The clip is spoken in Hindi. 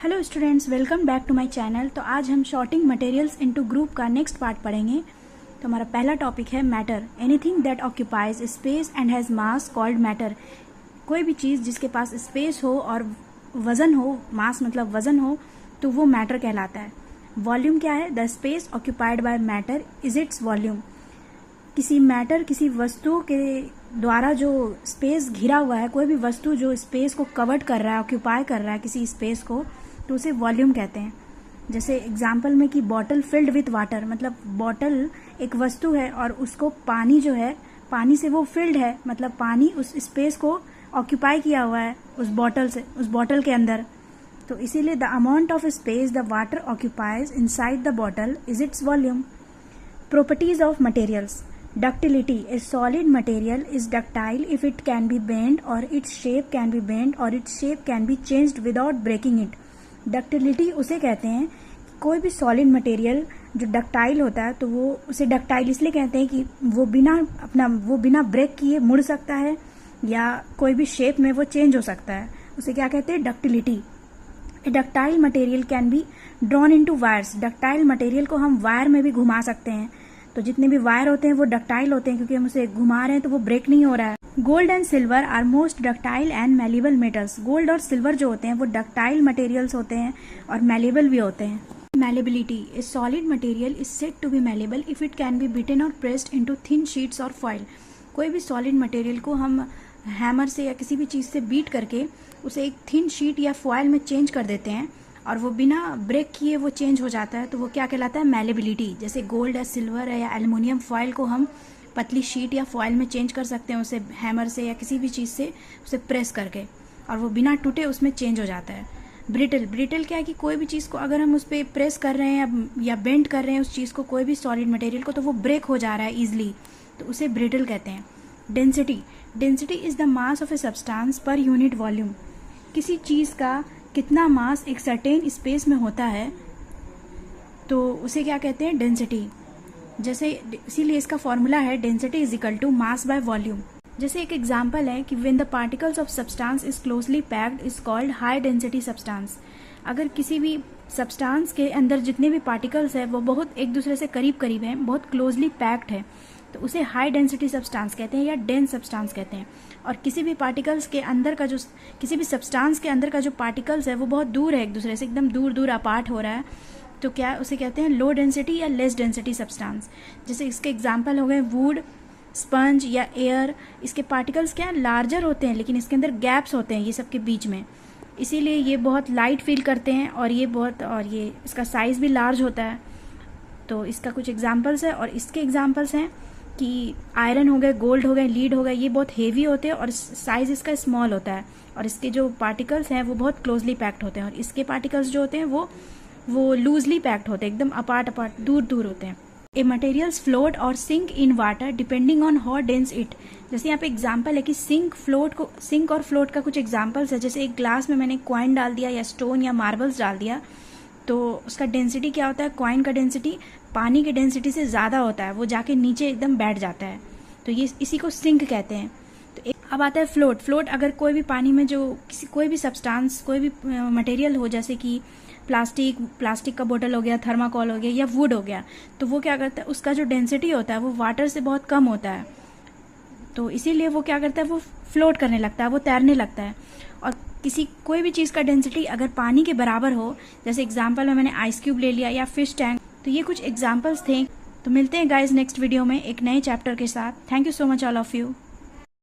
Hello students, welcome back to my channel. तो आज हम शॉर्टिंग मटेरियल्स इनटू ग्रुप का नेक्स्ट पार्ट पढ़ेंगे। तो हमारा पहला टॉपिक है matter. Anything that occupies space and has mass called matter. कोई भी चीज़ जिसके पास स्पेस हो और वजन हो, मास मतलब वजन हो, तो वो मैटर कहलाता है। वॉल्यूम क्या है? The space occupied by matter is its volume. किसी मैटर, किसी वस्तु के द्वारा जो स्पेस घिरा हुआ है, कोई भी वस्तु जो स्पेस को कवर कर रहा है, ऑक्यूपाई कर रहा है किसी स्पेस को, तो उसे वॉल्यूम कहते हैं। जैसे एग्जाम्पल में कि बॉटल फिल्ड विथ वाटर, मतलब बॉटल एक वस्तु है और उसको पानी जो है, पानी से वो फिल्ड है, मतलब पानी उस स्पेस को ऑक्यूपाई किया हुआ है उस बॉटल से, उस बॉटल के अंदर। तो इसीलिए the amount of space the water occupies inside the bottle is its volume. Properties of materials. Ductility. A solid material is ductile if it can be bent or its shape can be bent or its shape can be changed without breaking it. Ductility उसे कहते हैं कि कोई भी solid material जो ductile होता है, तो वो उसे ductile इसलिए कहते हैं कि वो बिना ब्रेक किए मुड़ सकता है या कोई भी शेप में वो चेंज हो सकता है। उसे क्या कहते हैं? Ductility. A ductile material can be drawn into wires. Ductile material को हम वायर में भी घुमा सकते हैं। तो जितने भी वायर होते हैं वो डक्टाइल होते हैं, क्योंकि हम उसे घुमा रहे हैं तो वो ब्रेक नहीं हो रहा है। Gold and silver are most ductile and malleable metals. Gold और सिल्वर जो होते हैं वो डक्टाइल मटेरियल्स होते हैं और मेलेबल भी होते हैं। Malleability. A solid material is said to be malleable if it can be beaten or pressed into thin sheets or foil. कोई भी सॉलिड मटेरियल को हम हैमर से या किसी भी चीज़ से बीट करके उसे एक थिन शीट या फॉयल में चेंज कर देते हैं और वो बिना ब्रेक किए वो चेंज हो जाता है, तो वो क्या कहलाता है? मैलेबिलिटी। जैसे गोल्ड है, सिल्वर है या एल्युमिनियम फॉयल को हम पतली शीट या फॉयल में चेंज कर सकते हैं, उसे हैमर से या किसी भी चीज़ से उसे प्रेस करके, और वो बिना टूटे उसमें चेंज हो जाता है। ब्रिटल। ब्रिटल क्या है कि कोई भी चीज़ को अगर हम उस पर प्रेस कर रहे हैं या बेंड कर रहे हैं उस चीज़ को, कोई भी सॉलिड मटेरियल को, तो वो ब्रेक हो जा रहा है ईजिली, तो उसे ब्रिटल कहते हैं। Density. Density is the mass of a substance per unit volume. किसी चीज़ का कितना मास एक सर्टेन स्पेस में होता है तो उसे क्या कहते हैं? डेंसिटी। जैसे इसीलिए इसका फॉर्मूला है density is equal to mass by volume. जैसे एक एग्जांपल है कि when the particles of substance is closely packed is called high density substance. अगर किसी भी सब्सटेंस के अंदर जितने भी पार्टिकल्स है वो बहुत एक दूसरे से करीब करीब हैं, बहुत क्लोजली पैक्ड है, तो उसे हाई डेंसिटी सब्सटेंस कहते हैं या डेंस सब्सटेंस कहते हैं। और किसी भी पार्टिकल्स के अंदर का जो, किसी भी सब्सटेंस के अंदर का जो पार्टिकल्स है वो बहुत दूर है, एक दूसरे से एकदम दूर दूर अपार्ट हो रहा है, तो क्या उसे कहते हैं? लो डेंसिटी या लेस डेंसिटी सब्सटेंस। जैसे इसके एग्जांपल हो गए वुड, स्पंज या एयर। इसके पार्टिकल्स क्या लार्जर होते हैं, लेकिन इसके अंदर गैप्स होते हैं ये सब के बीच में, इसीलिए ये बहुत लाइट फील करते हैं और ये इसका साइज़ भी लार्ज होता है। तो इसका कुछ एग्जाम्पल्स है, और इसके एग्जाम्पल्स हैं कि आयरन हो गए, गोल्ड हो गए, लीड हो गए, ये बहुत हेवी होते हैं और साइज इसका स्मॉल होता है, और इसके जो पार्टिकल्स हैं वो बहुत क्लोजली पैक्ड होते हैं, और इसके पार्टिकल्स जो होते हैं वो लूजली पैक्ड होते हैं, एकदम अपार्ट दूर दूर होते हैं। ए मटेरियल्स फ्लोट और sink in water depending on how dense it. जैसे यहाँ पे एग्जाम्पल है कि सिंक और फ्लोट का कुछ एग्जाम्पल्स है। जैसे एक ग्लास में मैंने कॉइन डाल दिया या स्टोन या मार्बल्स डाल दिया, तो उसका डेंसिटी क्या होता है? कॉइन का डेंसिटी पानी के डेंसिटी से ज़्यादा होता है, वो जाके नीचे एकदम बैठ जाता है, तो ये इसी को सिंक कहते हैं। तो अब आता है फ्लोट। फ्लोट अगर कोई भी पानी में जो कोई भी सब्सटेंस, कोई भी मटेरियल हो, जैसे कि प्लास्टिक का बोतल हो गया, थर्माकोल हो गया या वुड हो गया, तो वो क्या करता है? उसका जो डेंसिटी होता है वो वाटर से बहुत कम होता है, तो इसीलिए वो क्या करता है? वो फ्लोट करने लगता है, वो तैरने लगता है। और कोई भी चीज़ का डेंसिटी अगर पानी के बराबर हो, जैसे एग्जाम्पल में मैंने आइस क्यूब ले लिया या फिश टैंक, तो ये कुछ एग्जाम्पल्स थे। तो मिलते हैं गाइज नेक्स्ट वीडियो में एक नए चैप्टर के साथ। Thank you so much all of you.